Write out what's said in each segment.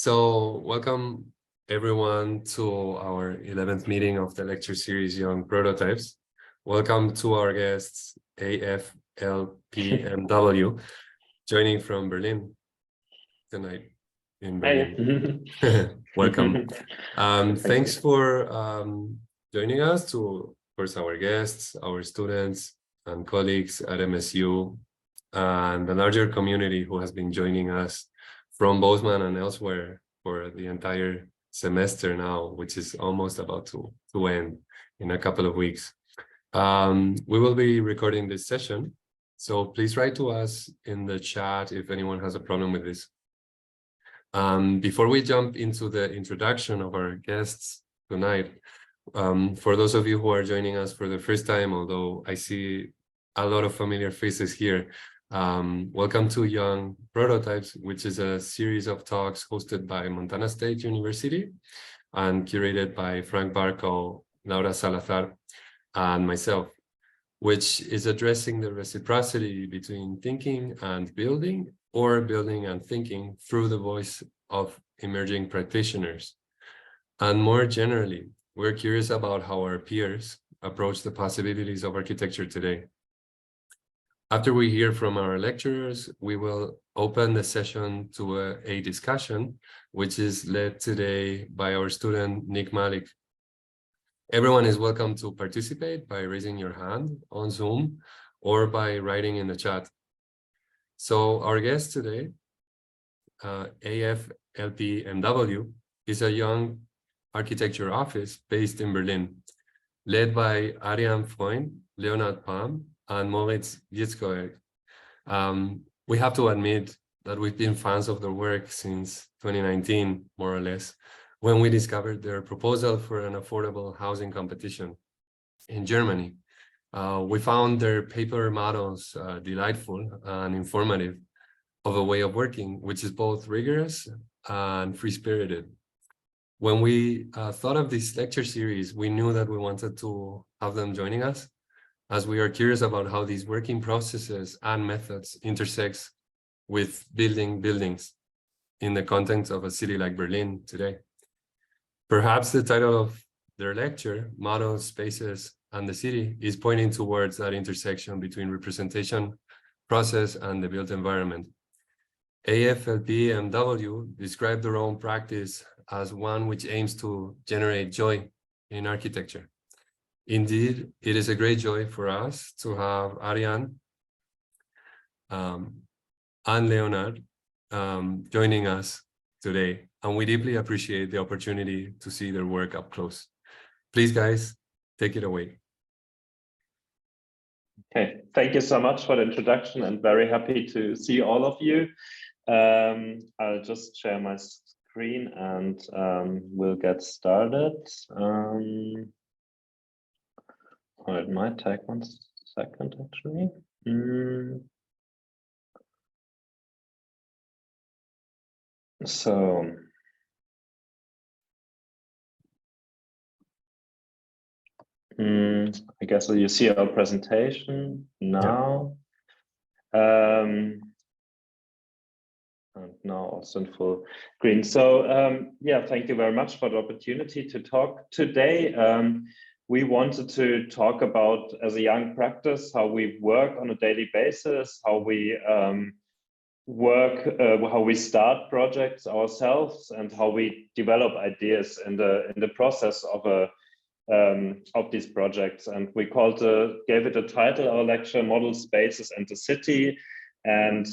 So welcome everyone to our 11th meeting of the lecture series Young Prototypes. Welcome to our guests Aflpmw joining from Berlin tonight in Berlin. Welcome. Thanks for joining us, to of course our guests, our students and colleagues at MSU, and the larger community who has been joining us from Bozeman and elsewhere for the entire semester now, which is almost about to end in a couple of weeks. We will be recording this session, so please write to us in the chat if anyone has a problem with this. Before we jump into the introduction of our guests tonight, for those of you who are joining us for the first time, although I see a lot of familiar faces here, welcome to Young Prototypes, which is a series of talks hosted by Montana State University and curated by Frank Barkow, Laura Salazar, and myself, which is addressing the reciprocity between thinking and building, or building and thinking through the voice of emerging practitioners. And more generally, we're curious about how our peers approach the possibilities of architecture today. After we hear from our lecturers, we will open the session to a discussion, which is led today by our student, Nick Malik. Everyone is welcome to participate by raising your hand on Zoom or by writing in the chat. So our guest today, Aflpmw, is a young architecture office based in Berlin, led by Ariane Freund, Leonard Palm, and Moritz Gitzkoek. We have to admit that we've been fans of their work since 2019, more or less, when we discovered their proposal for an affordable housing competition in Germany. We found their paper models delightful and informative of a way of working, which is both rigorous and free-spirited. When we thought of this lecture series, we knew that we wanted to have them joining us, as we are curious about how these working processes and methods intersect with building buildings in the context of a city like Berlin today. Perhaps the title of their lecture, Models, Spaces, and the City, is pointing towards that intersection between representation, process, and the built environment. Aflpmw described their own practice as one which aims to generate joy in architecture. Indeed, it is a great joy for us to have Ariane and Leonard joining us today, and we deeply appreciate the opportunity to see their work up close. Please, guys, take it away. Okay, thank you so much for the introduction, and very happy to see all of you. I'll just share my screen and we'll get started. It might take 1 second, actually. So, I guess you see our presentation now. Yeah. And now also in full screen. So, yeah, thank you very much for the opportunity to talk today. We wanted to talk about, as a young practice, how we work on a daily basis, how we how we start projects ourselves, and how we develop ideas in the process of these projects. And we gave it a title, our lecture, Models, Spaces, and the City. And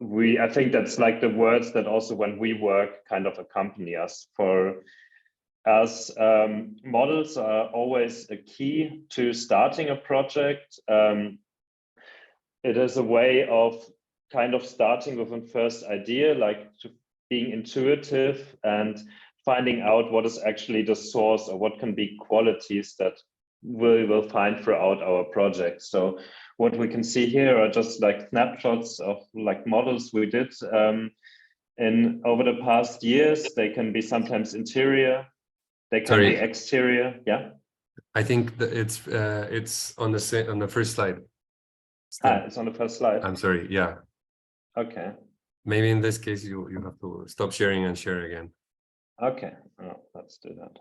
I think that's like the words that also, when we work, kind of accompany us. For us, models are always a key to starting a project. It is a way of kind of starting with a first idea, like being intuitive and finding out what is actually the source, or what can be qualities that we will find throughout our project. So what we can see here are just like snapshots of like models we did over the past years. They can be sometimes interior, they can be exterior. Yeah, I think that it's on the first slide. It's on the first slide. I'm sorry. Yeah. Okay. maybe in this case you have to stop sharing and share again. Okay, let's do that.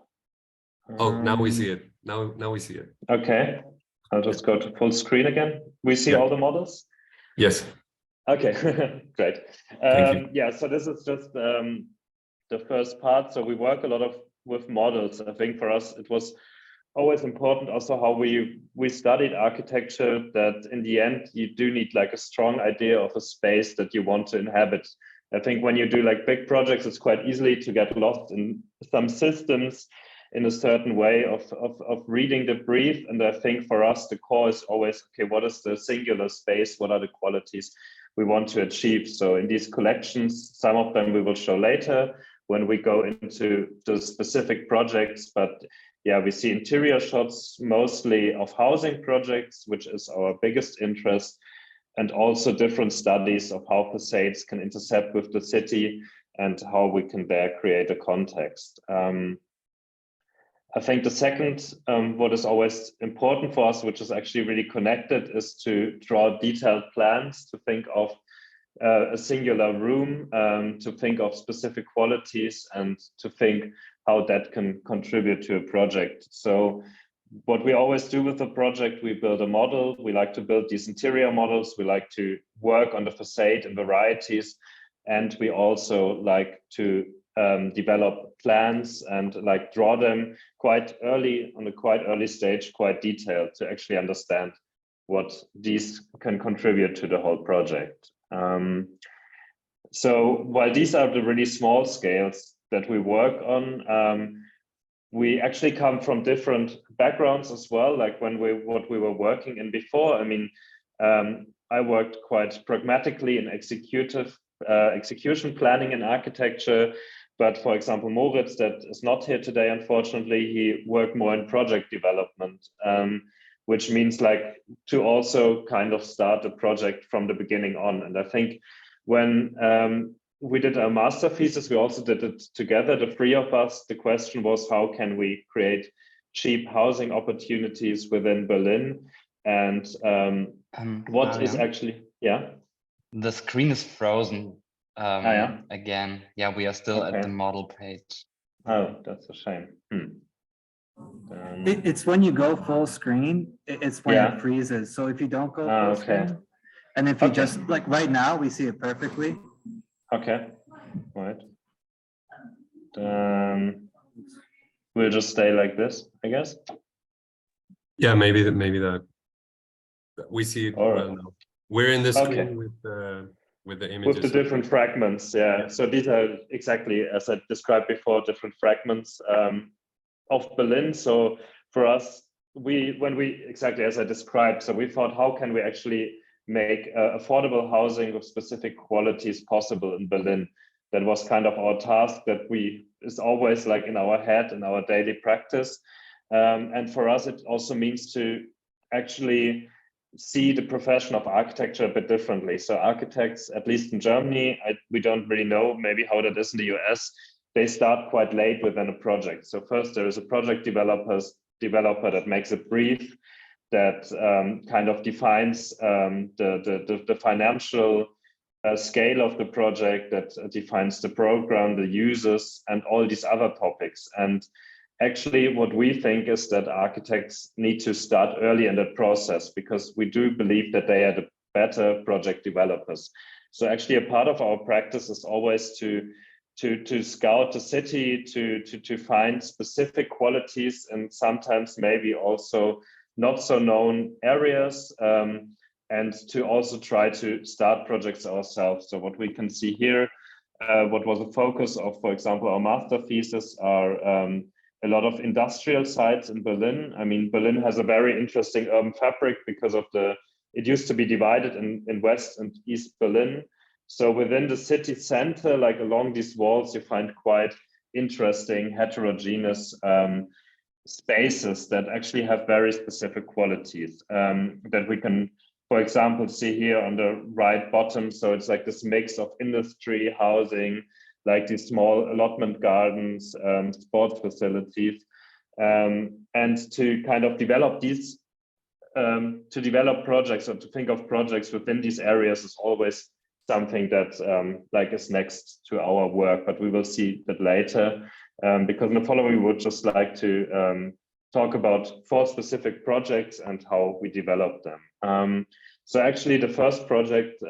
Oh, now we see it. Now we see it. Okay, I'll just go to full screen again. We see all the models? Yes. Okay, great. Thank you. Yeah, so this is just the first part. So we work a lot with models. I think for us it was always important also how we studied architecture, that in the end you do need like a strong idea of a space that you want to inhabit. I think when you do like big projects, it's quite easily to get lost in some systems in a certain way of reading the brief. And I think for us, the core is always, okay, what is the singular space? What are the qualities we want to achieve? So in these collections, some of them we will show later when we go into the specific projects. But yeah, we see interior shots mostly of housing projects, which is our biggest interest, and also different studies of how facades can intercept with the city and how we can there create a context. I think the second, what is always important for us, which is actually really connected, is to draw detailed plans, to think of a singular room, to think of specific qualities, and to think how that can contribute to a project. So what we always do with the project, we build a model. We like to build these interior models. We like to work on the facade in varieties. And we also like to develop plans and like draw them quite early, on a quite early stage, quite detailed, to actually understand what these can contribute to the whole project. So while these are the really small scales that we work on, we actually come from different backgrounds as well. Like what we were working in before. I mean, I worked quite pragmatically in execution planning and architecture. But for example, Moritz, that is not here today, unfortunately, he worked more in project development, which means like to also kind of start a project from the beginning on. And I think when we did our master thesis, we also did it together, the three of us. The question was, how can we create cheap housing opportunities within Berlin? And what is actually, yeah? The screen is frozen yeah? again. Yeah, we are still at the model page. Oh, that's a shame. It's when you go full screen, it's when it freezes. So if you don't go full screen, and if you just, like right now, we see it perfectly. Okay, right. We'll just stay like this, I guess. Yeah, maybe that we see it well now. We're in the screen with the images. With the different fragments, yeah. So these are exactly, as I described before, different fragments of Berlin. So for us, exactly as I described, so we thought, how can we actually make affordable housing of specific qualities possible in Berlin? That was kind of our task that is always like in our head, in our daily practice. And for us, it also means to actually see the profession of architecture a bit differently. So architects, at least in Germany, we don't really know maybe how that is in the US, they start quite late within a project. So first there is a project developer that makes a brief that kind of defines the financial scale of the project, that defines the program, the users, and all these other topics. And actually, what we think is that architects need to start early in the process, because we do believe that they are the better project developers. So actually, a part of our practice is always to scout the city, to find specific qualities, and sometimes maybe also not so known areas, and to also try to start projects ourselves. So what we can see here, what was a focus of, for example, our master thesis are a lot of industrial sites in Berlin. I mean, Berlin has a very interesting urban fabric because of it used to be divided in West and East Berlin. So within the city center, like along these walls, you find quite interesting heterogeneous spaces that actually have very specific qualities that we can, for example, see here on the right bottom. So it's like this mix of industry, housing, like these small allotment gardens, sports facilities, and to kind of develop these, to develop projects or to think of projects within these areas is always something that like is next to our work, but we will see that later. Because in the following, we would just like to talk about 4 specific projects and how we develop them. So actually, the first project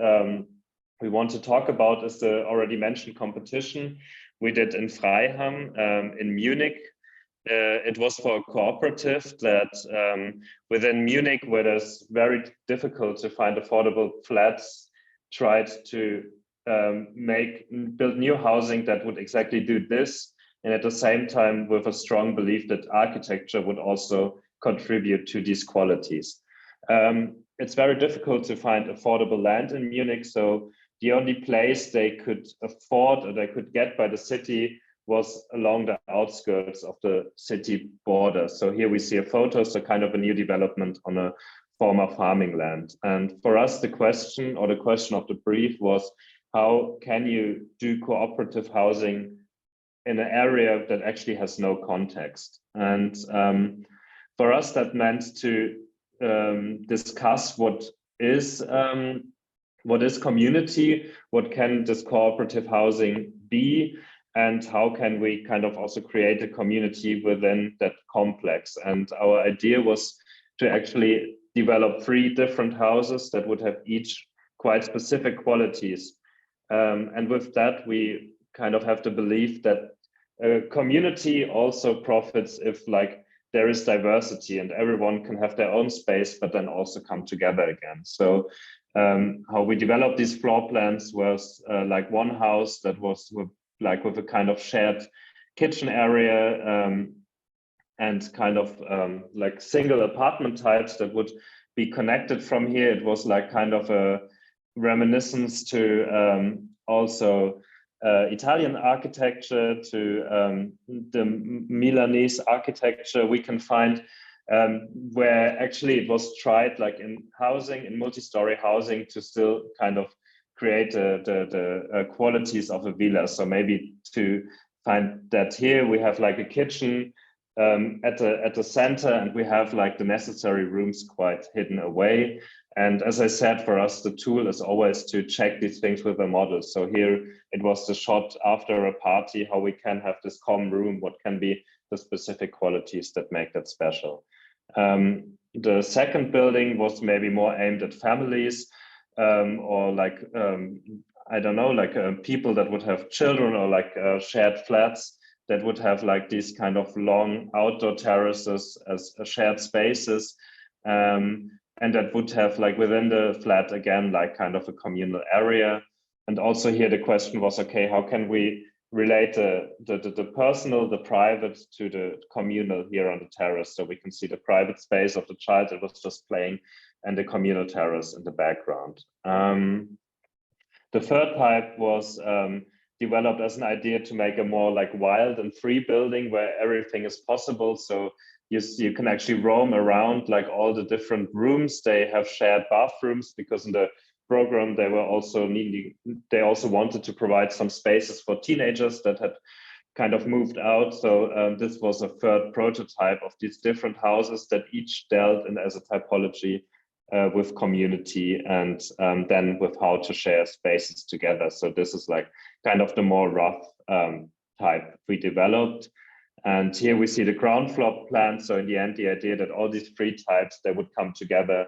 we want to talk about is the already mentioned competition we did in Freiham in Munich. It was for a cooperative that within Munich, where it's very difficult to find affordable flats, tried to build new housing that would exactly do this, and at the same time with a strong belief that architecture would also contribute to these qualities. It's very difficult to find affordable land in Munich, so the only place they could afford or they could get by the city was along the outskirts of the city border. So here we see a photo, so kind of a new development on a former farming land. And for us, the question of the brief was, how can you do cooperative housing in an area that actually has no context? And for us, that meant to discuss what is community, what can this cooperative housing be, and how can we kind of also create a community within that complex. And our idea was to actually develop 3 different houses that would have each quite specific qualities. And with that, we kind of have the belief that a community also profits if like there is diversity and everyone can have their own space, but then also come together again. So how we developed these floor plans was like one house that was with a kind of shared kitchen area and kind of like single apartment types that would be connected from here. It was like kind of a reminiscence to also Italian architecture, to the Milanese architecture we can find, where actually it was tried like in housing, in multi-story housing, to still kind of create the qualities of a villa. So maybe to find that here we have like a kitchen at the center, and we have like the necessary rooms quite hidden away. And as I said, for us, the tool is always to check these things with a model. So here it was the shot after a party, how we can have this common room, what can be the specific qualities that make that special. The second building was maybe more aimed at families, or like, I don't know, like people that would have children, or like shared flats that would have like these kind of long outdoor terraces as shared spaces. And that would have like within the flat, again, like kind of a communal area. And also here the question was, okay, how can we relate the personal, the private to the communal here on the terrace? So we can see the private space of the child that was just playing and the communal terrace in the background. The third type was developed as an idea to make a more like wild and free building where everything is possible. So you can actually roam around like all the different rooms. They have shared bathrooms because in the program they also wanted to provide some spaces for teenagers that had kind of moved out. So this was a third prototype of these different houses that each dealt in as a typology with community and then with how to share spaces together. So this is like kind of the more rough type we developed. And here we see the ground floor plan. So in the end, the idea that all these 3 types, they would come together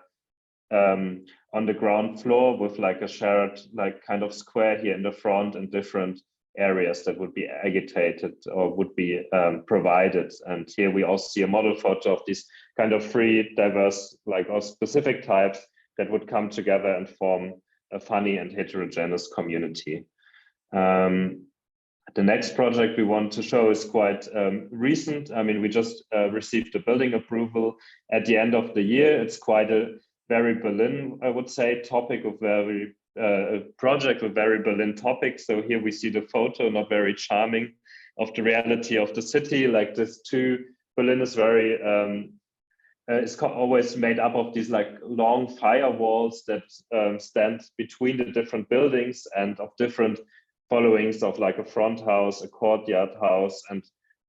on the ground floor with like a shared like kind of square here in the front and different areas that would be agitated or would be provided. And here we also see a model photo of these kind of 3 diverse like or specific types that would come together and form a funny and heterogeneous community. The next project we want to show is quite recent. I mean, we just received a building approval at the end of the year. It's quite a very Berlin, I would say, topic of very project with very Berlin topics. So here we see the photo, not very charming, of the reality of the city. Like this too, Berlin is very, it's always made up of these like long firewalls that stand between the different buildings and of different followings of like a front house, a courtyard house, and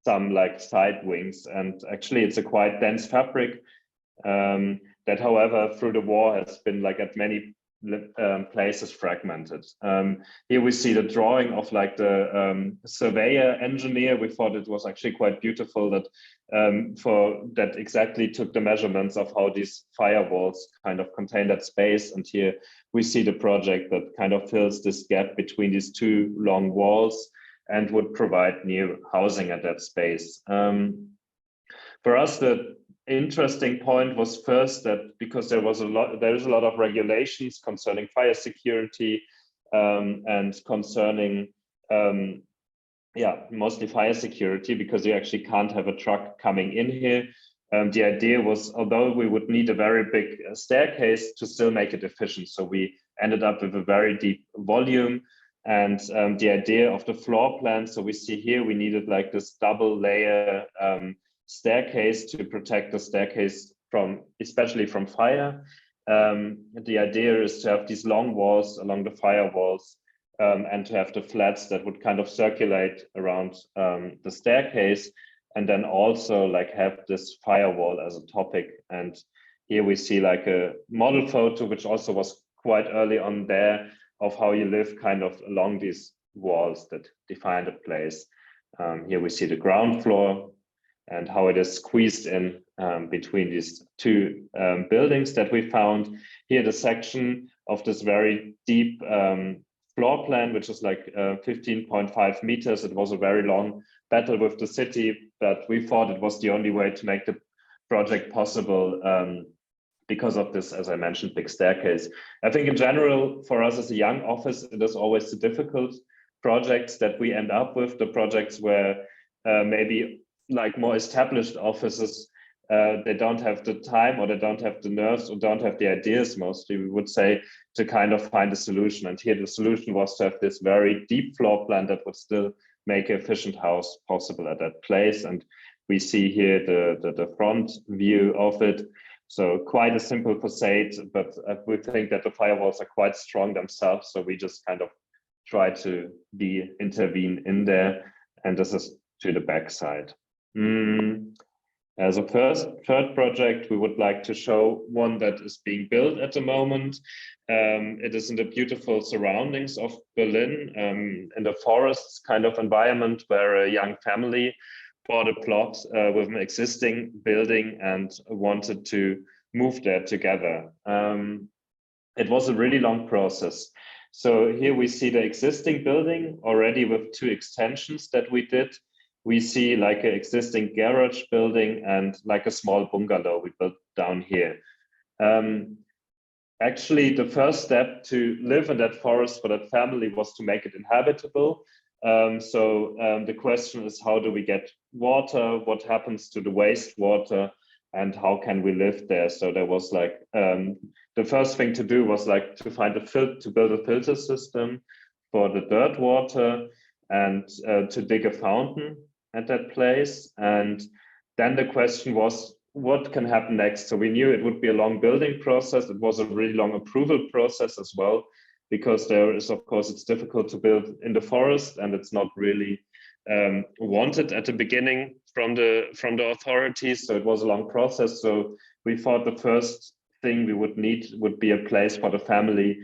some like side wings. And actually it's a quite dense fabric that, however, through the war has been like at many place is fragmented. Here we see the drawing of like the surveyor engineer. We thought it was actually quite beautiful that that exactly took the measurements of how these firewalls kind of contain that space. And here we see the project that kind of fills this gap between these two long walls and would provide new housing at that space. For us, the interesting point was first that because there is a lot of regulations concerning fire security and concerning mostly fire security, because you actually can't have a truck coming in here. The idea was, although we would need a very big staircase to still make it efficient, so we ended up with a very deep volume. And the idea of the floor plan, so we see here we needed like this double layer staircase to protect the staircase especially from fire. The idea is to have these long walls along the firewalls and to have the flats that would kind of circulate around the staircase, and then also like have this firewall as a topic. And here we see like a model photo, which also was quite early on there, of how you live kind of along these walls that define the place. Here we see the ground floor and how it is squeezed in between these two buildings that we found. Here the section of this very deep floor plan, which is like 15.5 meters. It was a very long battle with the city, but we thought it was the only way to make the project possible because of this, as I mentioned, big staircase. I think in general, for us as a young office, it is always the difficult projects that we end up with, the projects where maybe like more established offices, they don't have the time or they don't have the nerves or don't have the ideas, mostly, we would say, to kind of find a solution. And here the solution was to have this very deep floor plan that would still make an efficient house possible at that place. And we see here the front view of it. So quite a simple facade, but we think that the firewalls are quite strong themselves. So we just kind of try to intervene in there. And this is to the back side. As a third project, we would like to show one that is being built at the moment. It is in the beautiful surroundings of Berlin, in the forests kind of environment, where a young family bought a plot with an existing building and wanted to move there together. It was a really long process. So here we see the existing building already with 2 extensions that we did. We see like an existing garage building and like a small bungalow we built down here. Actually, the first step to live in that forest for that family was to make it inhabitable. The question is, how do we get water? What happens to the wastewater? And how can we live there? So there was like, the first thing to do was like to build a filter system for the dirt water and to dig a fountain at that place. And then the question was, what can happen next? So we knew it would be a long building process. It was a really long approval process as well, because there is, of course, it's difficult to build in the forest and it's not really wanted at the beginning from the authorities. So it was a long process. So we thought the first thing we would need would be a place for the family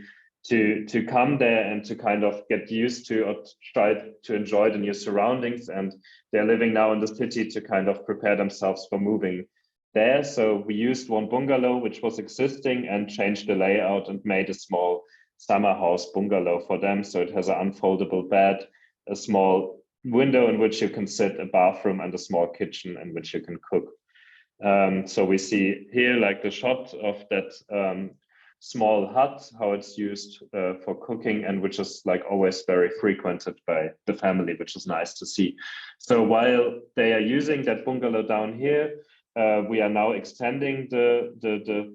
to come there and to kind of get used to or try to enjoy the new surroundings. And they're living now in the city to kind of prepare themselves for moving there. So we used one bungalow, which was existing, and changed the layout and made a small summer house bungalow for them. So it has an unfoldable bed, a small window in which you can sit, a bathroom, and a small kitchen in which you can cook. So we see here like the shot of that small hut, how it's used for cooking, and which is like always very frequented by the family, which is nice to see. So while they are using that bungalow down here, we are now extending the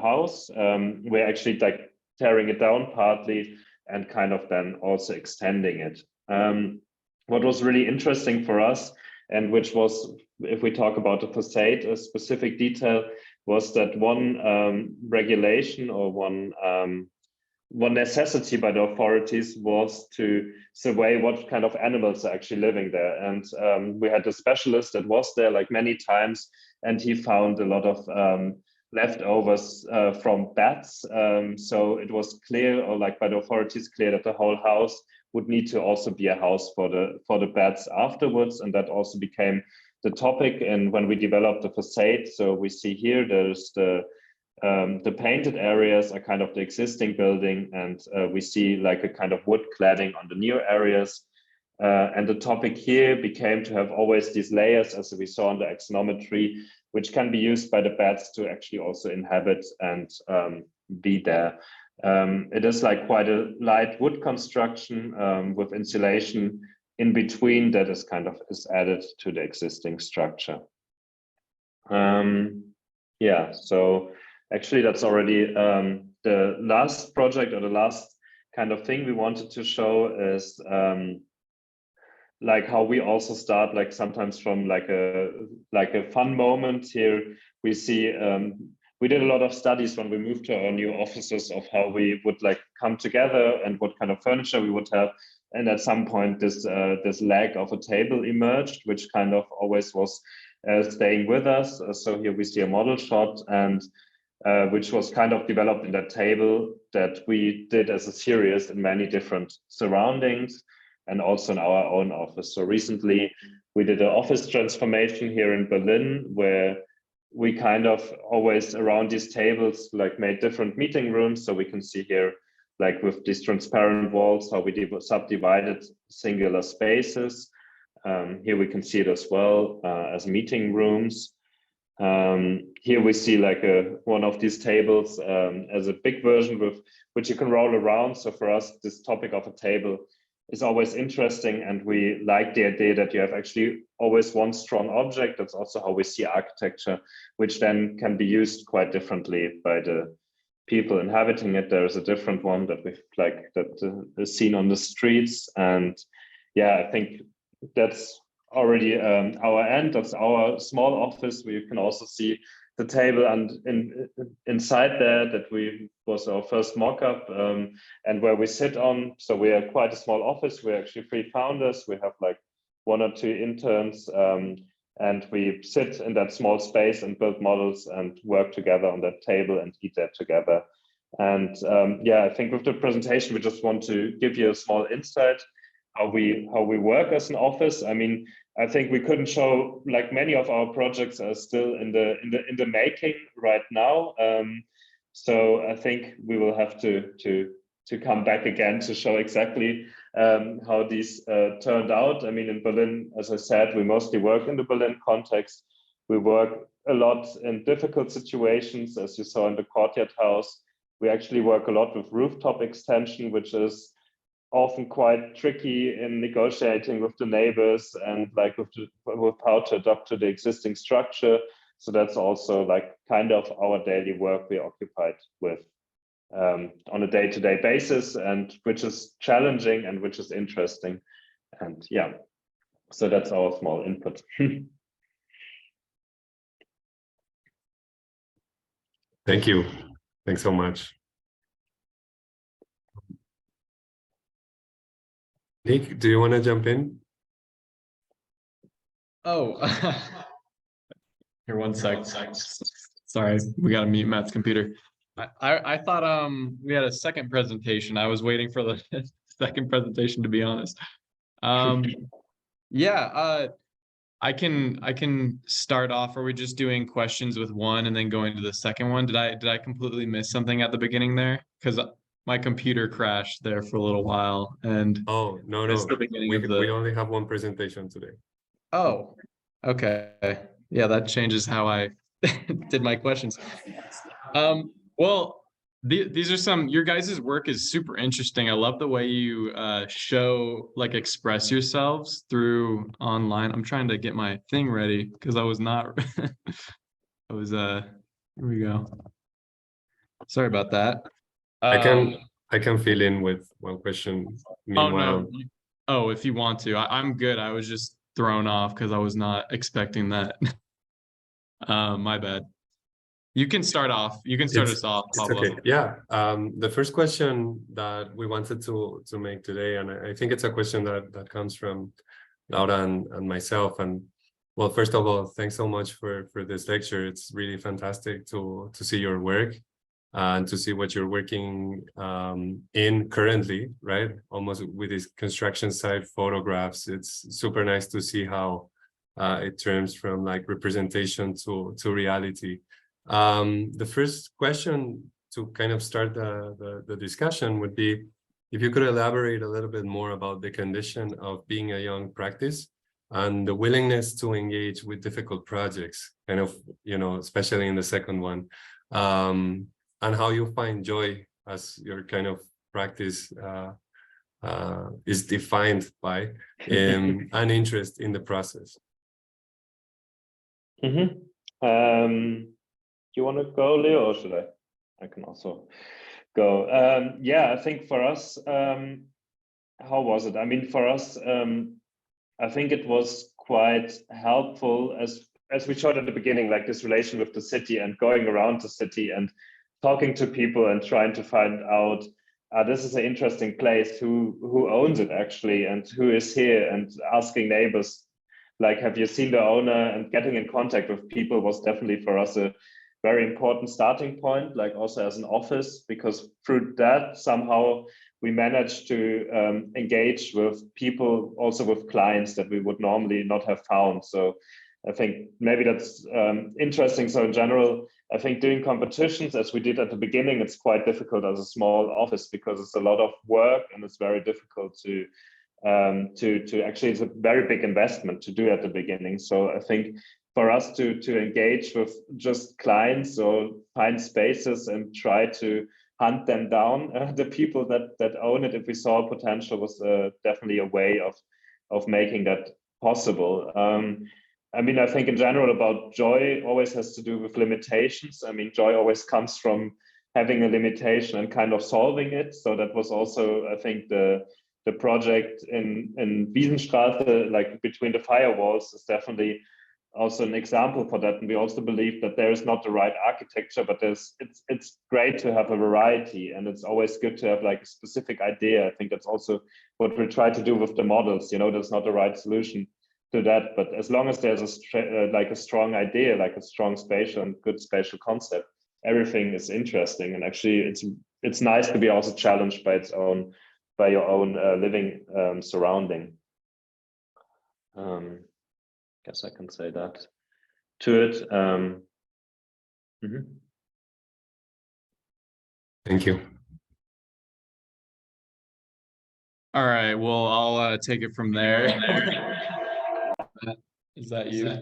house. We're actually like tearing it down partly and kind of then also extending it. What was really interesting for us, and which was, if we talk about the facade, a specific detail, was that one regulation or one necessity by the authorities was to survey what kind of animals are actually living there. And we had a specialist that was there like many times, and he found a lot of leftovers from bats. So it was clear, or like by the authorities, clear that the whole house would need to also be a house for the bats afterwards, and that also became the topic. And when we developed the facade, so we see here there's the painted areas are kind of the existing building, and we see like a kind of wood cladding on the new areas. And the topic here became to have always these layers, as we saw in the axonometry, which can be used by the bats to actually also inhabit and be there. It is like quite a light wood construction with insulation in between that is kind of added to the existing structure. Yeah, so actually that's already the last project, or the last kind of thing we wanted to show is like how we also start like sometimes from like a fun moment. Here we see we did a lot of studies when we moved to our new offices of how we would like come together and what kind of furniture we would have. And at some point this lack of a table emerged, which kind of always was staying with us. So here we see a model shot, and which was kind of developed in that table that we did as a series in many different surroundings, and also in our own office. So recently we did an office transformation here in Berlin, where we kind of always around these tables like made different meeting rooms. So we can see here, like with these transparent walls, how we subdivided singular spaces. Here we can see it as well as meeting rooms. Here we see like one of these tables as a big version with which you can roll around. So for us, this topic of a table is always interesting, and we like the idea that you have actually always one strong object. That's also how we see architecture, which then can be used quite differently by the people inhabiting it. There's a different one that we've like that is seen on the streets, and yeah, I think that's already our end. That's our small office where you can also see the table, and inside there that was our first mock-up, and where we sit on. So we are quite a small office. We're actually 3 founders. We have like 1 or 2 interns, and we sit in that small space and build models and work together on that table and eat that together. And yeah, I think with the presentation, we just want to give you a small insight how we work as an office. I mean, I think we couldn't show, like many of our projects are still in the making right now. So I think we will have to come back again to show exactly how these turned out. I mean, in Berlin, as I said, we mostly work in the Berlin context. We work a lot in difficult situations, as you saw in the Courtyard House. We actually work a lot with rooftop extension, which is often quite tricky in negotiating with the neighbors and like with how to adapt to the existing structure. So that's also like kind of our daily work we're occupied with on a day-to-day basis, and which is challenging and which is interesting. And yeah, so that's our small input. Thank you. Thanks so much. Nick, do you want to jump in? Oh, here, one sec. Sorry, we got to mute Matt's computer. I thought we had a second presentation. I was waiting for the second presentation, to be honest. Yeah, I can start off. Are we just doing questions with one and then going to the second one? Did I completely miss something at the beginning there? Because my computer crashed there for a little while, and oh no, we only have one presentation today. Oh, okay. Yeah, that changes how I did my questions. Well, these are some, your guys' work is super interesting. I love the way you express yourselves through online. I'm trying to get my thing ready because I was not here we go. Sorry about that. I can fill in with one question meanwhile. Oh no. If you want to. I'm good. I was just thrown off because I was not expecting that. My bad. You can start off. You can start us off, Pablo. Okay. Yeah. The first question that we wanted to make today, and I think it's a question that comes from Laura and myself, and Well, first of all, thanks so much for this lecture. It's really fantastic to see your work and to see what you're working in currently, right? Almost with these construction site photographs. It's super nice to see how it turns from like representation to reality. The first question to kind of start the discussion would be if you could elaborate a little bit more about the condition of being a young practice and the willingness to engage with difficult projects, kind of, you know, especially in the second one, and how you find joy as your kind of practice is defined by an interest in the process. Mm-hmm. Do you want to go, Leo, or should I? I can also go. Yeah, I think for us, how was it? I mean, for us, I think it was quite helpful as we showed at the beginning, like this relation with the city and going around the city and talking to people and trying to find out, this is an interesting place, who owns it actually, and who is here, and asking neighbors, like, have you seen the owner, and getting in contact with people was definitely for us a very important starting point, like also as an office, because through that somehow we managed to engage with people, also with clients that we would normally not have found. So I think maybe that's interesting. So in general, I think doing competitions as we did at the beginning, it's quite difficult as a small office because it's a lot of work and it's very difficult to actually, it's a very big investment to do at the beginning. So I think for us to engage with just clients or find spaces and try to hunt them down, the people that own it, if we saw potential, was definitely a way of making that possible. I mean, I think in general about joy always has to do with limitations. I mean, joy always comes from having a limitation and kind of solving it. So that was also, I think, the project in Wiesenstraße, like between the firewalls, is definitely also an example for that. And we also believe that there is not the right architecture, but it's great to have a variety, and it's always good to have like a specific idea. I think that's also what we try to do with the models. You know, there's not the right solution to that, but as long as there's a strong idea, like a strong spatial and good spatial concept, everything is interesting. And actually, it's nice to be also challenged by your own living surrounding. Guess I can say that to it. Thank you. All right, well, I'll take it from there. Is that you? I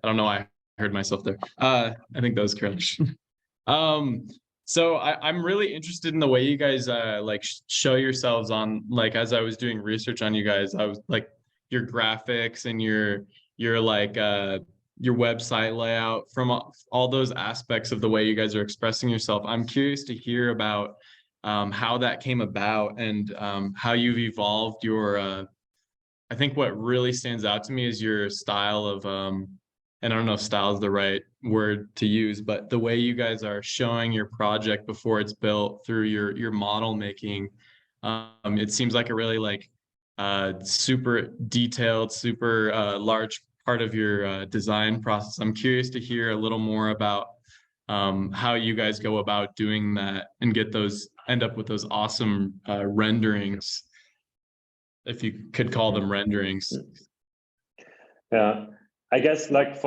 don't know. I heard myself there. I think that was Caroline. So I'm really interested in the way you guys like show yourselves on, like, as I was doing research on you guys, I was like, your graphics and your like your website layout, from all those aspects of the way you guys are expressing yourself. I'm curious to hear about how that came about, and how you've evolved your I think what really stands out to me is your style of and I don't know if style is the right word to use, but the way you guys are showing your project before it's built through your model making. It seems like a really like super detailed, super large part of your design process. I'm curious to hear a little more about how you guys go about doing that and end up with those awesome renderings, if you could call them renderings. Yeah, I guess like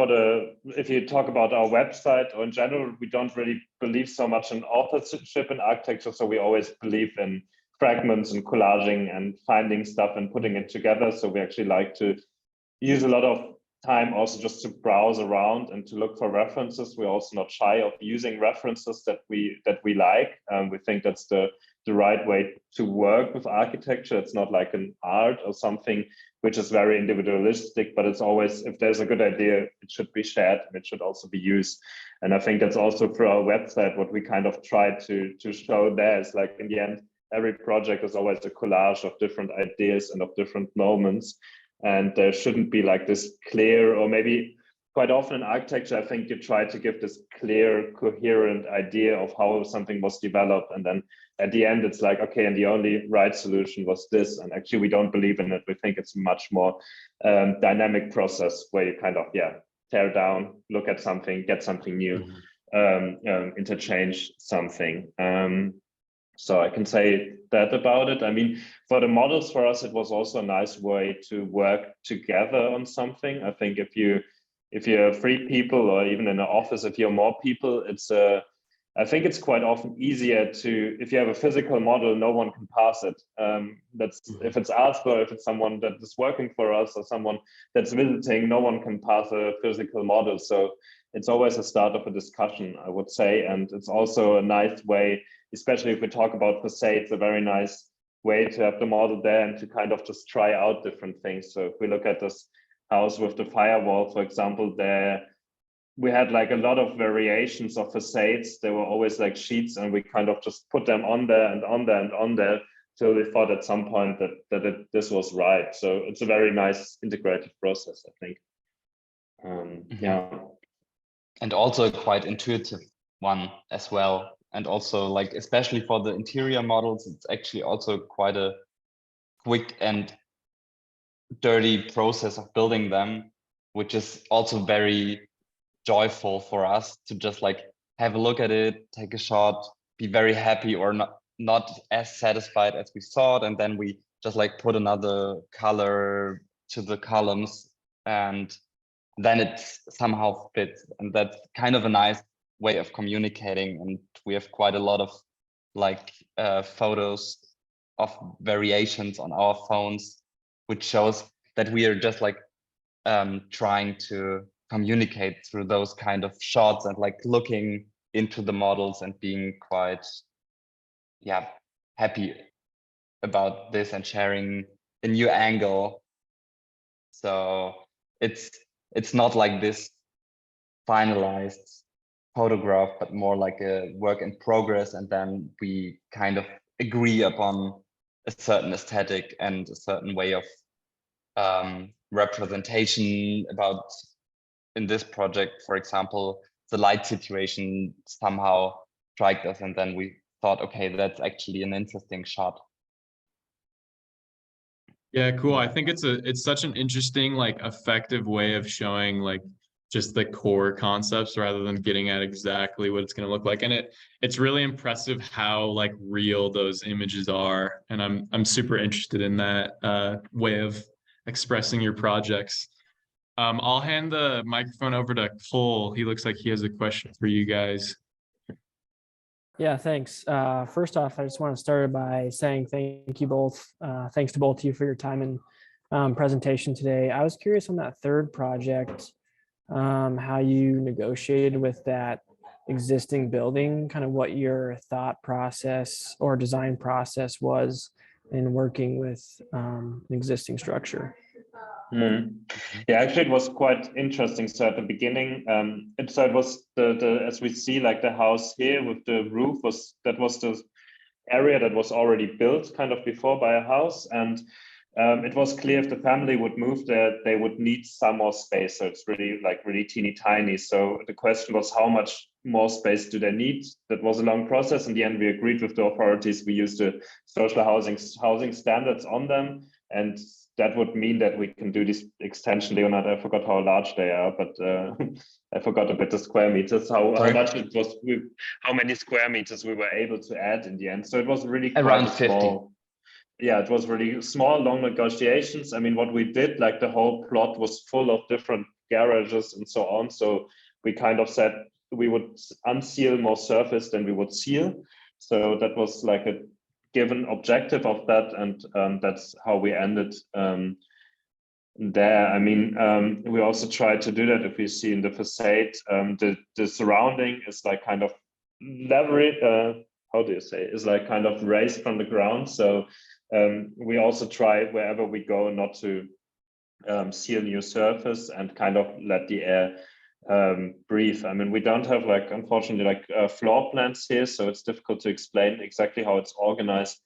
if you talk about our website or in general, we don't really believe so much in authorship and architecture. So we always believe in fragments and collaging and finding stuff and putting it together. So we actually like to use a lot of time also just to browse around and to look for references. We're also not shy of using references that we like. We think that's the right way to work with architecture. It's not like an art or something which is very individualistic, but it's always, if there's a good idea, it should be shared and it should also be used. And I think that's also through our website, what we kind of try to show there is, like, in the end, every project is always a collage of different ideas and of different moments. And there shouldn't be like this clear, or maybe quite often in architecture, I think you try to give this clear, coherent idea of how something was developed, and then at the end, it's like, okay, and the only right solution was this. And actually, we don't believe in it. We think it's a much more dynamic process where you kind of, tear down, look at something, get something new, interchange something. So I can say that about it. I mean, for the models, for us, it was also a nice way to work together on something. I think if you're 3 people, or even in an office, if you're more people, I think it's quite often easier to, if you have a physical model, no one can pass it. If it's us, or if it's someone that is working for us, or someone that's visiting, no one can pass a physical model. So it's always a start of a discussion, I would say. And it's also a nice way, especially if we talk about facades, a very nice way to have the model there and to kind of just try out different things. So if we look at this house with the firewall, for example, we had like a lot of variations of facades. There were always like sheets, and we kind of just put them on there and on there and on there till we thought at some point that this was right. So it's a very nice integrated process, I think. Yeah. And also a quite intuitive one as well. And also, like, especially for the interior models, it's actually also quite a quick and dirty process of building them, which is also very joyful for us to just like have a look at it, take a shot, be very happy or not as satisfied as we thought, and then we just like put another color to the columns, and then it somehow fits. And that's kind of a nice way of communicating. And we have quite a lot of like photos of variations on our phones, which shows that we are just like trying to communicate through those kind of shots and like looking into the models and being quite happy about this and sharing a new angle. So it's not like this finalized photograph, but more like a work in progress, and then we kind of agree upon a certain aesthetic and a certain way of representation. About, in this project, for example, the light situation somehow struck us, and then we thought, okay, that's actually an interesting shot. Yeah, cool. I think it's such an interesting, like, effective way of showing like just the core concepts rather than getting at exactly what it's going to look like. And it's really impressive how like real those images are. And I'm super interested in that way of expressing your projects. I'll hand the microphone over to Cole. He looks like he has a question for you guys. Yeah, thanks. First off, I just want to start by saying thank you both. Thanks to both of you for your time and presentation today. I was curious on that third project, how you negotiated with that existing building, kind of what your thought process or design process was in working with an existing structure. Yeah, actually, it was quite interesting. So at the beginning, it was the as we see, like the house here with the roof was the area that was already built kind of before by a house, and it was clear if the family would move there, they would need some more space. So it's really teeny tiny. So the question was, how much more space do they need? That was a long process. In the end, we agreed with the authorities. We used the social housing standards on them, and that would mean that we can do this extension. Leonard, I forgot how large they are, but I forgot a bit the square meters, how much it was, how many square meters we were able to add in the end. So it was really around 50. Small. Yeah, it was really small, long negotiations. I mean, what we did, like the whole plot was full of different garages and so on. So we kind of said we would unseal more surface than we would seal. So that was like a given objective of that, and that's how we ended there. I mean, we also tried to do that. If you see in the facade, the surrounding is like kind of level, how do you say, is like kind of raised from the ground. So we also try wherever we go not to seal new surface and kind of let the air breathe. I mean, we don't have, like, unfortunately, like floor plans here, so it's difficult to explain exactly how it's organized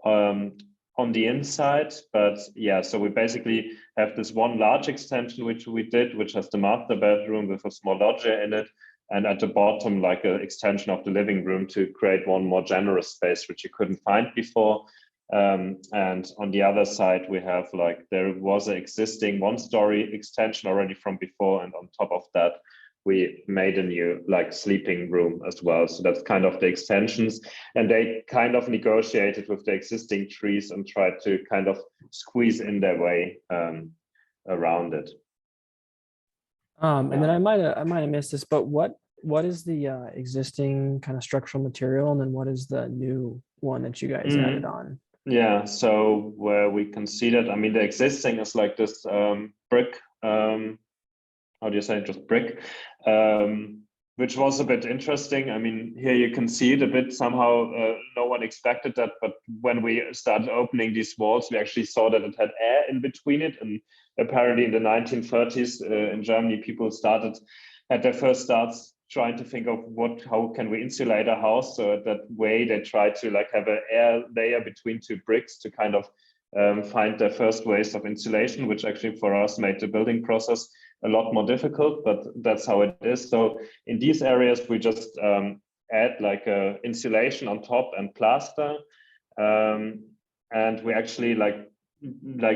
on the inside. But yeah, so we basically have this one large extension which we did, which has the master bedroom with a small loggia in it, and at the bottom, like an extension of the living room to create one more generous space, which you couldn't find before. And on the other side, we have like, there was an existing one-story extension already from before. And on top of that, we made a new like sleeping room as well. So that's kind of the extensions. And they kind of negotiated with the existing trees and tried to kind of squeeze in their way around it. And then I might have missed this, but what is the existing kind of structural material, and then what is the new one that you guys added on? Yeah, so where we can see that, I mean, the existing is like this brick, how do you say it, just brick, which was a bit interesting. I mean, here you can see it a bit somehow, no one expected that, but when we started opening these walls, we actually saw that it had air in between it. And apparently in the 1930s in Germany, people had their first starts trying to think of how can we insulate a house. So that way they tried to like have an air layer between two bricks to kind of find their first ways of insulation, which actually for us made the building process a lot more difficult, but that's how it is. So in these areas, we just add like insulation on top and plaster. And we actually like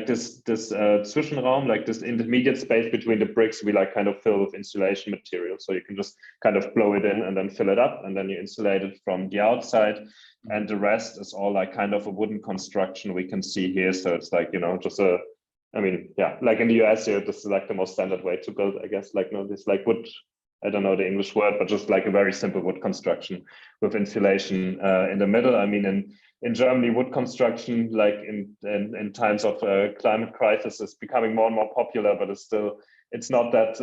this Zwischenraum, like this intermediate space between the bricks, we like kind of fill with insulation material. So you can just kind of blow it in and then fill it up, and then you insulate it from the outside. And the rest is all like kind of a wooden construction we can see here. So it's like, you know, just I mean, yeah, like in the US here, this is like the most standard way to build, I guess, like, no, this like wood, I don't know the English word, but just like a very simple wood construction with insulation in the middle. I mean, in Germany, wood construction, like in times of climate crisis, is becoming more and more popular, but it's not that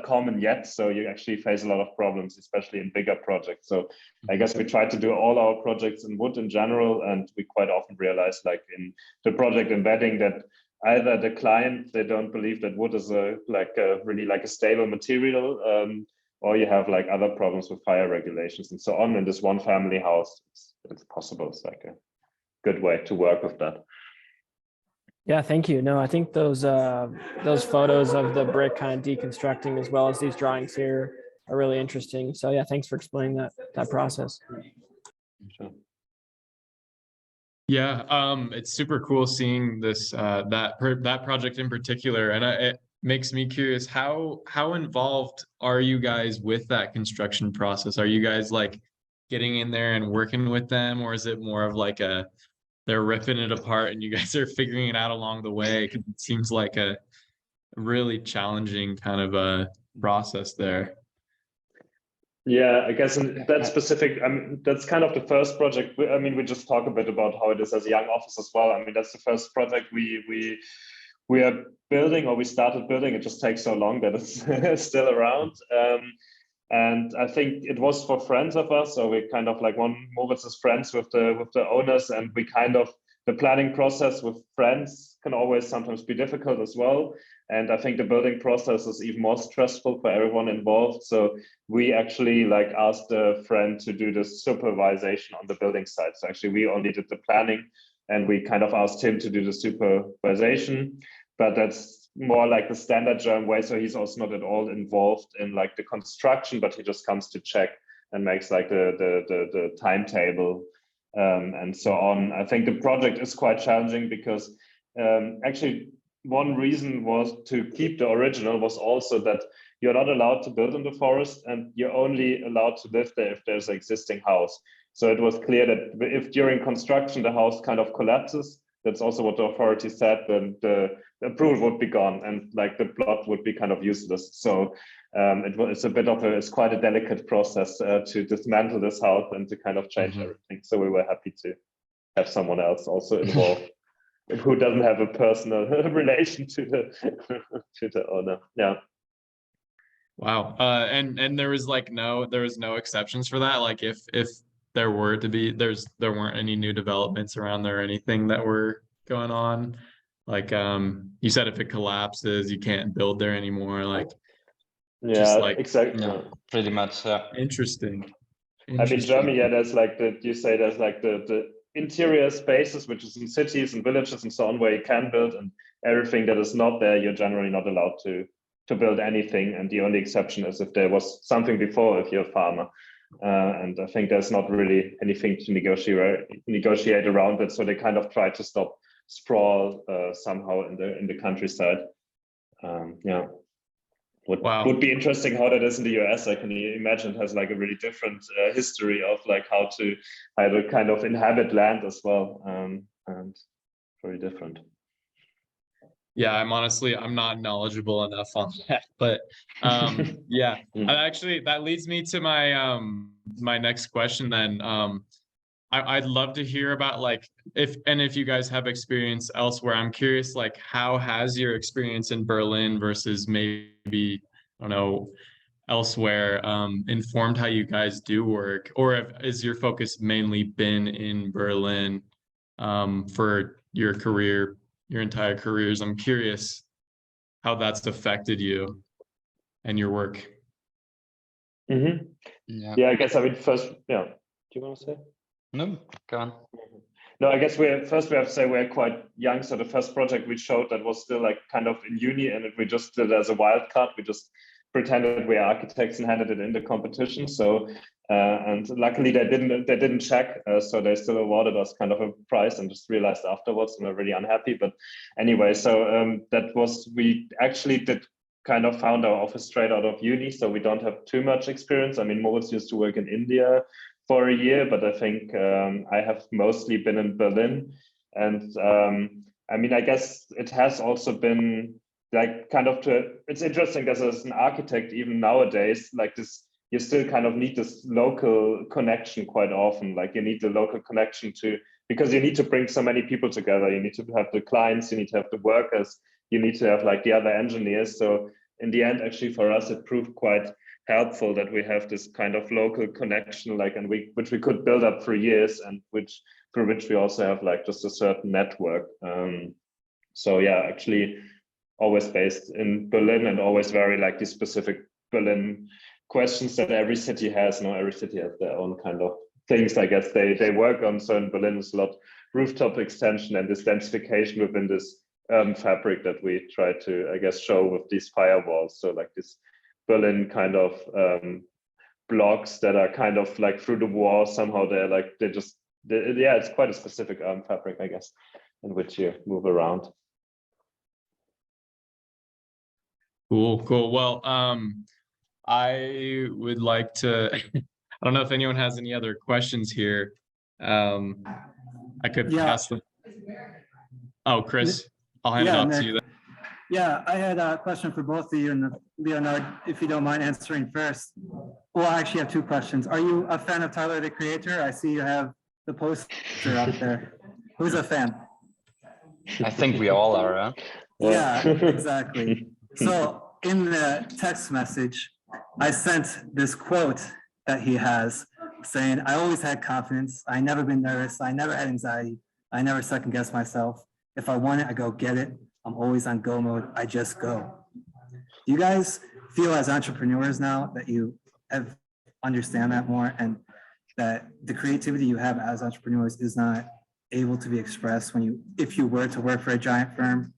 common yet. So you actually face a lot of problems, especially in bigger projects. So I guess we try to do all our projects in wood in general, and we quite often realize, like in the project embedding, that either the client, they don't believe that wood is really like a stable material, or you have like other problems with fire regulations and so on. In this one family house, it's possible. It's like a good way to work with that. Yeah, thank you. No, I think those photos of the brick kind of deconstructing, as well as these drawings here, are really interesting. So yeah, thanks for explaining that process. Sure. Yeah, it's super cool seeing this that project in particular, and it makes me curious, how involved are you guys with that construction process? Are you guys like getting in there and working with them, or is it more of like they're ripping it apart and you guys are figuring it out along the way? Because it seems like a really challenging kind of a process there. Yeah, I guess in that specific, I mean, that's kind of the first project. I mean, we just talk a bit about how it is as a young office as well. I mean, that's the first project we are building, or we started building. It just takes so long that it's still around. And I think it was for friends of us. So we kind of like Moritz is friends with the owners, and we kind of, the planning process with friends can always sometimes be difficult as well. And I think the building process is even more stressful for everyone involved. So we actually like asked a friend to do the supervision on the building side. So actually we only did the planning, and we kind of asked him to do the supervision, but that's more like the standard German way. So he's also not at all involved in like the construction, but he just comes to check and makes like the timetable and so on. I think the project is quite challenging because actually one reason was to keep the original was also that you're not allowed to build in the forest, and you're only allowed to live there if there's an existing house. So it was clear that if during construction the house kind of collapses, that's also what the authority said, then the approval would be gone and like the plot would be kind of useless. So it's quite a delicate process to dismantle this house and to kind of change everything. So we were happy to have someone else also involved who doesn't have a personal relation to the owner. Yeah. Wow. And there was like there was no exceptions for that. Like if there were to be, there weren't any new developments around there or anything that were going on. Like you said, if it collapses, you can't build there anymore. Like yeah, like, exactly. Yeah, pretty much. Yeah. Interesting. I mean, Germany, yeah, there's like there's like the interior spaces, which is in cities and villages and so on, where you can build, and everything that is not there, you're generally not allowed to to build anything, and the only exception is if there was something before, if you're a farmer. And I think there's not really anything to negotiate around it. So they kind of try to stop sprawl somehow in the countryside. Yeah. Would be interesting how that is in the US. I can imagine it has like a really different history of like how to kind of inhabit land as well, and very different. Yeah, I'm not knowledgeable enough on that, but yeah, that leads me to my my next question then. I'd love to hear about like if you guys have experience elsewhere. I'm curious, like, how has your experience in Berlin versus maybe, I don't know, elsewhere informed how you guys do work, or is your focus mainly been in Berlin for your career, your entire careers? I'm curious how that's affected you and your work. Yeah, I guess I mean first, yeah. Do you want to say? No, go on. No, I guess we have to say we're quite young. So the first project we showed that was still like kind of in uni, and we just did it as a wild card. We just pretended we are architects and handed it in the competition. So and luckily they didn't check, so they still awarded us kind of a prize, and just realized afterwards, and we're really unhappy. But anyway, so we actually did kind of found our office straight out of uni, so we don't have too much experience. I mean, Moritz used to work in India for a year, but I think I have mostly been in Berlin. And I mean, I guess it has also been like kind of it's interesting that as an architect, even nowadays, like this, you still kind of need this local connection quite often. Like you need the local connection because you need to bring so many people together. You need to have the clients, you need to have the workers, you need to have like the other engineers. So in the end, actually for us, it proved quite helpful that we have this kind of local connection, like, and which we could build up for years, and for which we also have like just a certain network. So yeah, actually always based in Berlin, and always very like the specific Berlin questions that every city has. Every city has their own kind of things, I guess they work on. So in Berlin is a lot rooftop extension and this densification within this fabric that we try to, I guess, show with these firewalls. So like this Berlin kind of blocks that are kind of like through the wall somehow. Yeah, it's quite a specific fabric, I guess, in which you move around. Cool. Well, I would like to, I don't know if anyone has any other questions here. I could pass them. Oh, Chris, I'll hand it off to you then. Yeah, I had a question for both of you, and Leonard, if you don't mind answering first. Well, I actually have two questions. Are you a fan of Tyler, the Creator? I see you have the poster up there. Who's a fan? I think we all are, huh? Yeah, exactly. So in the text message, I sent this quote that he has saying, "I always had confidence. I never been nervous. I never had anxiety. I never second guessed myself. If I want it, I go get it. I'm always on go mode. I just go." Do you guys feel as entrepreneurs now that you understand that more, and that the creativity you have as entrepreneurs is not able to be expressed if you were to work for a giant firm?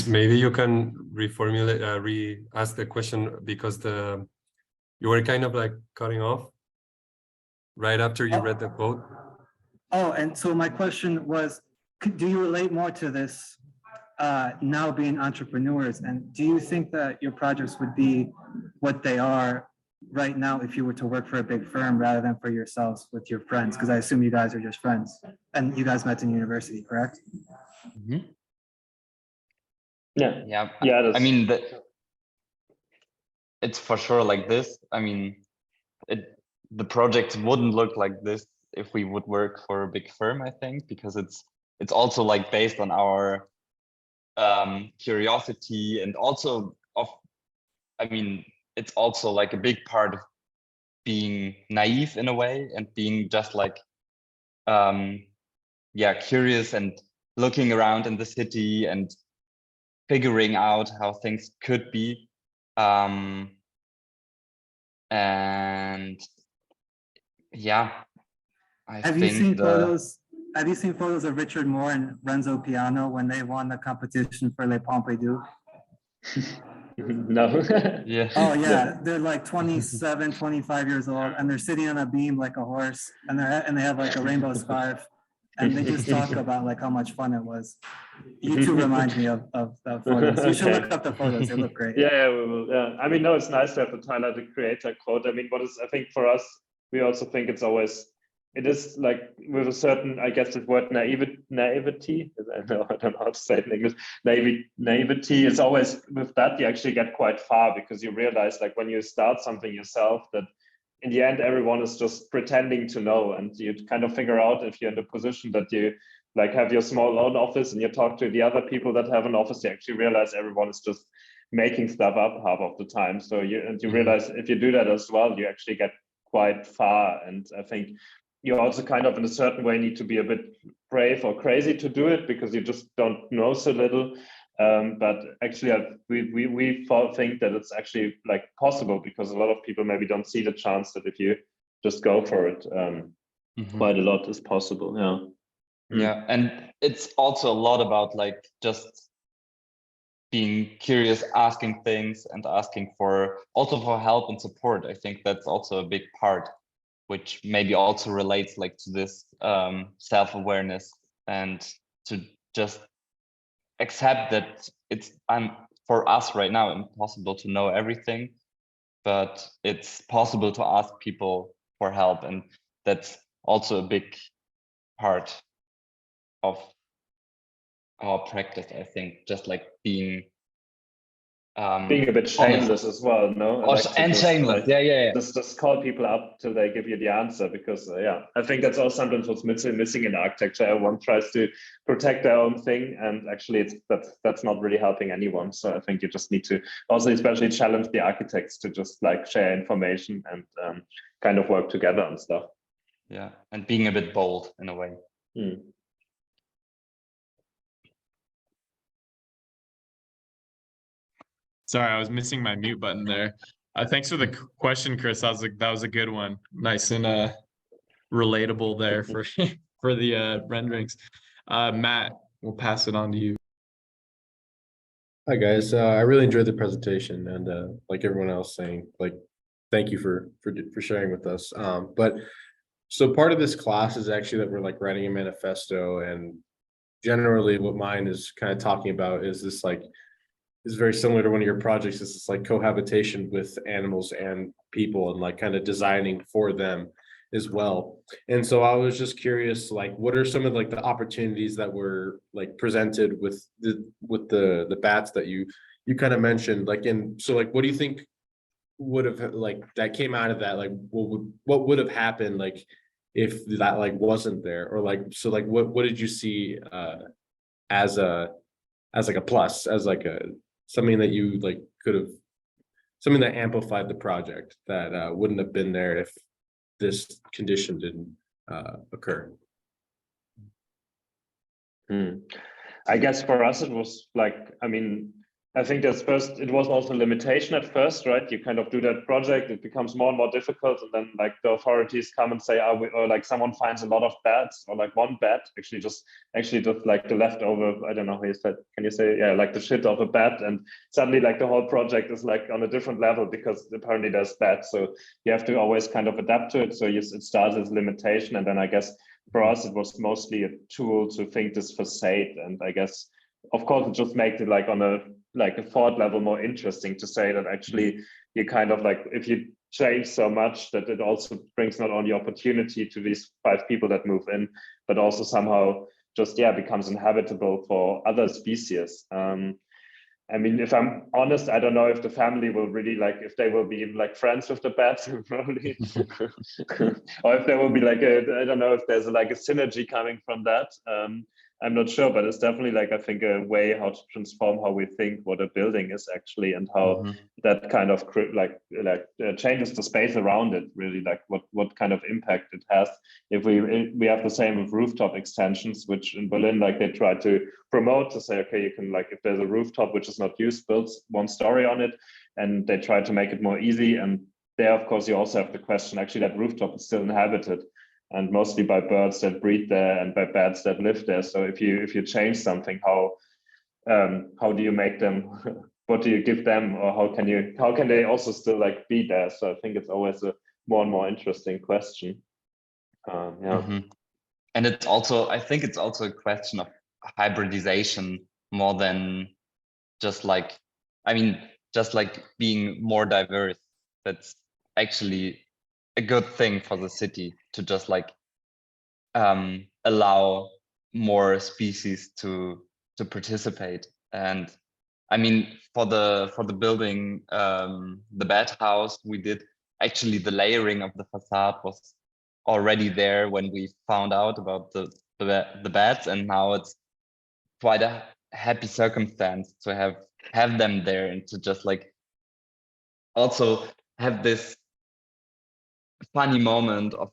Maybe you can reformulate, re-ask the question, because you were kind of like cutting off right after you read the quote. Oh, and so my question was, do you relate more to this now being entrepreneurs? And do you think that your projects would be what they are right now if you were to work for a big firm rather than for yourselves with your friends? Because I assume you guys are just friends, and you guys met in university, correct? Mm-hmm. Yeah. I mean, it's for sure like this. I mean, the project wouldn't look like this if we would work for a big firm, I think, because it's also like based on our curiosity, and also it's also like a big part of being naive in a way, and being just like curious and looking around in the city and figuring out how things could be. And yeah, Have you seen photos have you seen photos of Richard Moore and Renzo Piano when they won the competition for Les Pompidou? No. Yeah. Oh yeah, they're like 27, 25 years old, and they're sitting on a beam like a horse, and they have like a rainbow scarf, and they just talk about like how much fun it was. You two remind me of photos. You should look up the photos; they look great. Yeah, we will. Yeah, I mean, no, it's nice to have the Tyler the Creator quote. I mean, I think for us, we also think it is like with a certain, I guess, the word naivety. I don't know how to say it in English. Naivety is always with that you actually get quite far, because you realize like when you start something yourself that in the end everyone is just pretending to know, and you kind of figure out if you're in the position that you like have your small own office and you talk to the other people that have an office, you actually realize everyone is just making stuff up half of the time. So you realize if you do that as well, you actually get quite far. And I think you also kind of in a certain way need to be a bit brave or crazy to do it, because you just don't know so little. But actually we think that it's actually like possible, because a lot of people maybe don't see the chance that if you just go for it, quite a lot is possible. Yeah, and it's also a lot about like just being curious, asking things, and asking for help and support. I think that's also a big part, which maybe also relates like to this self-awareness, and to just accept that it's for us right now impossible to know everything, but it's possible to ask people for help, and that's also a big part of our practice. I think just like being a bit shameless as well, no? Shameless, yeah. Just call people up till they give you the answer, because I think that's also sometimes what's missing in architecture. Everyone tries to protect their own thing, and actually that's not really helping anyone. So I think you just need to also especially challenge the architects to just like share information and kind of work together on stuff. Yeah, and being a bit bold in a way. Sorry, I was missing my mute button there. Thanks for the question, Chris. That was a good one. Nice and relatable there for for the renderings. Matt, we'll pass it on to you. Hi guys, I really enjoyed the presentation, and like everyone else saying, like, thank you for sharing with us. But so part of this class is actually that we're like writing a manifesto, and generally what mine is kind of talking about is this like is very similar to one of your projects. Is this like cohabitation with animals and people, and like kind of designing for them as well. And so I was just curious, like, what are some of like the opportunities that were like presented with the bats that you kind of mentioned, like, and so like, what do you think would have like that came out of that? Like, what would have happened like if that like wasn't there, or like, so like what did you see as like a plus, as like a something that you like could have, something that amplified the project that wouldn't have been there if this condition didn't occur? I guess for us it was like, I mean, I think that's first, it was also a limitation at first, right? You kind of do that project, it becomes more and more difficult, and then like the authorities come and say, or like someone finds a lot of bats, or like one bat actually just like the leftover, I don't know how you said, can you say, yeah, like the shit of a bat, and suddenly like the whole project is like on a different level because apparently there's bats. So you have to always kind of adapt to it. So it starts as limitation, and then I guess for us it was mostly a tool to think this facade, and I guess of course it just makes it like on a thought level more interesting to say that actually you kind of like, if you change so much, that it also brings not only opportunity to these 5 people that move in, but also somehow just becomes inhabitable for other species. I mean, if I'm honest, I don't know if the family will really like, if they will be like friends with the bats, probably, or if there will be like I don't know if there's like a synergy coming from that. I'm not sure, but it's definitely like, I think, a way how to transform how we think what a building is actually, and how that kind of changes the space around it, really, like what kind of impact it has. If we have the same with rooftop extensions, which in Berlin, like they try to promote to say, okay, you can, like, if there's a rooftop which is not used, build 1 story on it, and they try to make it more easy. And there, of course, you also have the question, actually, that rooftop is still inhabited. and mostly by birds that breed there and by bats that live there. So if you change something, how do you make them? What do you give them, or how can they also still like be there? So I think it's always a more and more interesting question. And it's also, I think it's also a question of hybridization more than just like, I mean, just like being more diverse. That's actually a good thing for the city to just like allow more species to participate. And I mean, for the building, the bat house, we did actually the layering of the facade was already there when we found out about the bats, and now it's quite a happy circumstance to have them there and to just like also have this funny moment of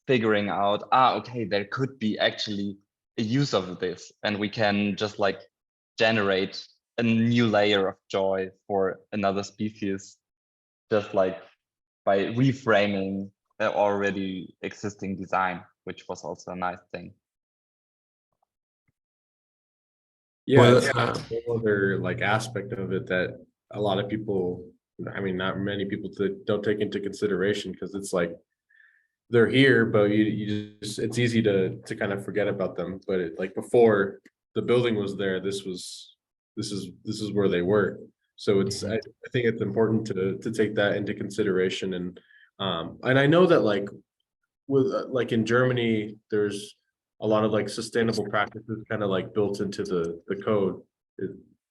figuring out, okay, there could be actually a use of this, and we can just like generate a new layer of joy for another species, just like by reframing the already existing design, which was also a nice thing. Yeah, Well, it's a whole other like aspect of it that a lot of people, I mean, not many people don't take into consideration, because it's like they're here, but you just, it's easy to kind of forget about them. But like before the building was there, this is where they were. So it's I think it's important to take that into consideration. And I know that like with like in Germany, there's a lot of like sustainable practices kind of like built into the code.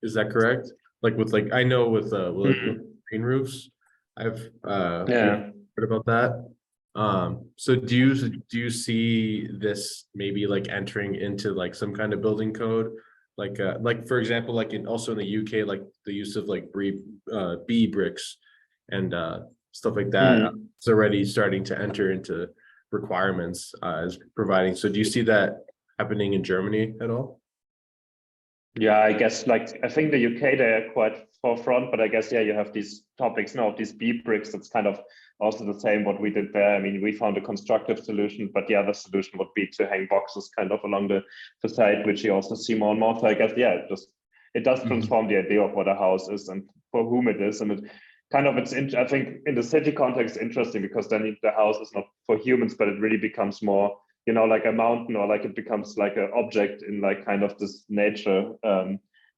Is that correct? Like with like, I know with green roofs, I've heard about that. So do you see this maybe like entering into like some kind of building code? Like for example, like also in the UK, like the use of like bee bricks and stuff like that. It's already starting to enter into requirements as providing. So do you see that happening in Germany at all? Yeah, I guess like I think the UK, they're quite forefront, but I guess you have these topics now of these bee bricks. That's kind of also the same what we did there. I mean, we found a constructive solution, but the other solution would be to hang boxes kind of along the facade, which you also see more and more. So I guess it does transform the idea of what a house is and for whom it is, and it kind of I think in the city context interesting, because then the house is not for humans, but it really becomes more, you know, like a mountain, or like it becomes like an object in like kind of this nature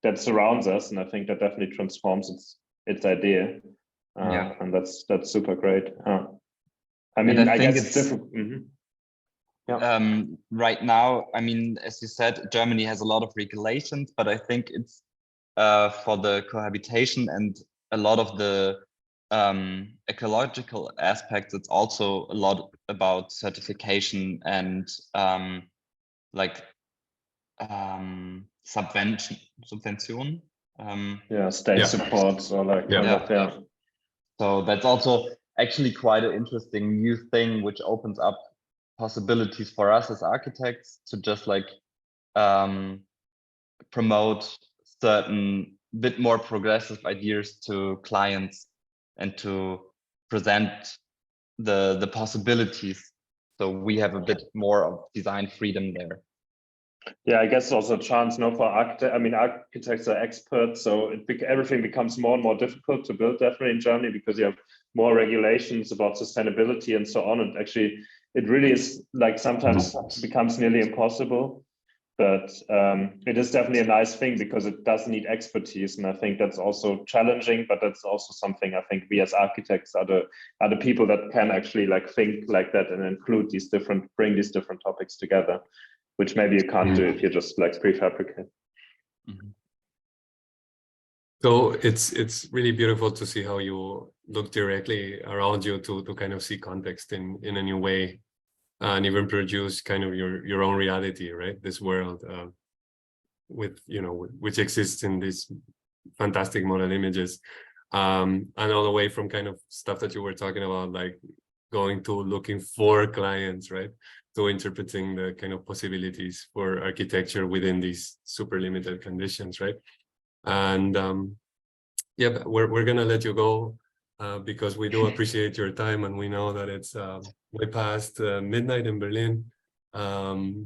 that surrounds us. And I think that definitely transforms its idea. And that's super great. I mean, I guess it's different. Right now, I mean, as you said, Germany has a lot of regulations, but I think it's for the cohabitation and a lot of the ecological aspects. It's also a lot about certification and like subvention. State supports or like So that's also actually quite an interesting new thing, which opens up possibilities for us as architects to just like promote certain bit more progressive ideas to clients and to present the possibilities. So we have a bit more of design freedom there. Yeah, I guess also a chance now for architects. I mean, architects are experts, so everything becomes more and more difficult to build, definitely in Germany, because you have more regulations about sustainability and so on. And actually, it really is like sometimes becomes nearly impossible. But it is definitely a nice thing because it does need expertise, and I think that's also challenging. But that's also something I think we as architects are the people that can actually like think like that and include bring these different topics together, which maybe you can't do if you just like prefabricate. So it's really beautiful to see how you look directly around you to kind of see context in a new way, and even produce kind of your own reality, right? This world with, you know, which exists in these fantastic model images, and all the way from kind of stuff that you were talking about, like going to looking for clients, right? To interpreting the kind of possibilities for architecture within these super limited conditions, right? And yeah, we're gonna let you go. because we do appreciate your time, and we know that it's way past midnight in Berlin.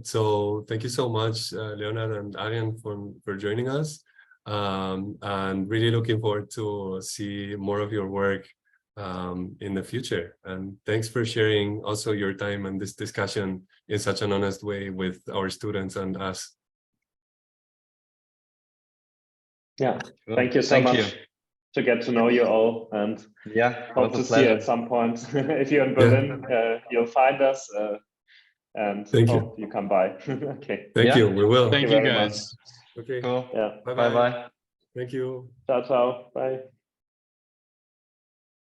So thank you so much, Leonard and Arian, for joining us, and really looking forward to see more of your work in the future. And thanks for sharing also your time and this discussion in such an honest way with our students and us. Yeah, Cool. thank you so Thank much you. to get to know you all, and Yeah, hope was a to see you pleasure. at some point. If you're in Berlin, you'll find us, and Thank you. hope you come by. Okay. Thank Yeah. you. We will. Thank you very much. guys. Okay. Cool. Yeah. Bye-bye. Bye-bye. Thank you. Ciao, ciao. Bye.